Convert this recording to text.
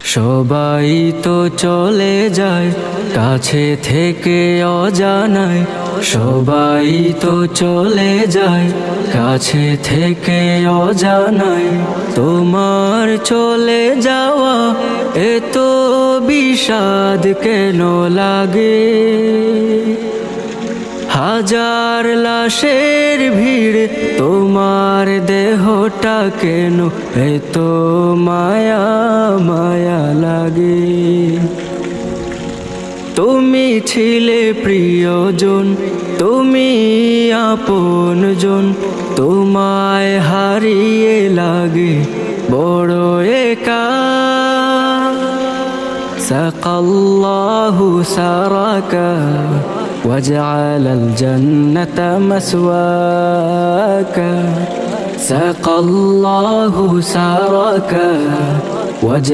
সবাই তো চলে যায় কাছে থেকে অজানায়, সবাই তো চলে যায় কাছে থেকে অজানায়। তোমার চলে যাওয়া এত বিষাদ কেন লাগে? হাজার লাশের ভিড়, তোমার দেহটা কেন এত মায়া মায়া লাগে? তুমি ছিলে প্রিয়জন, তুমি আপনজন, তোমায় হারিয়ে লাগে বড় একা। সাকাল্লাহু সারাকা وجعل الجنة مسواك. سقى الله سارك وجعل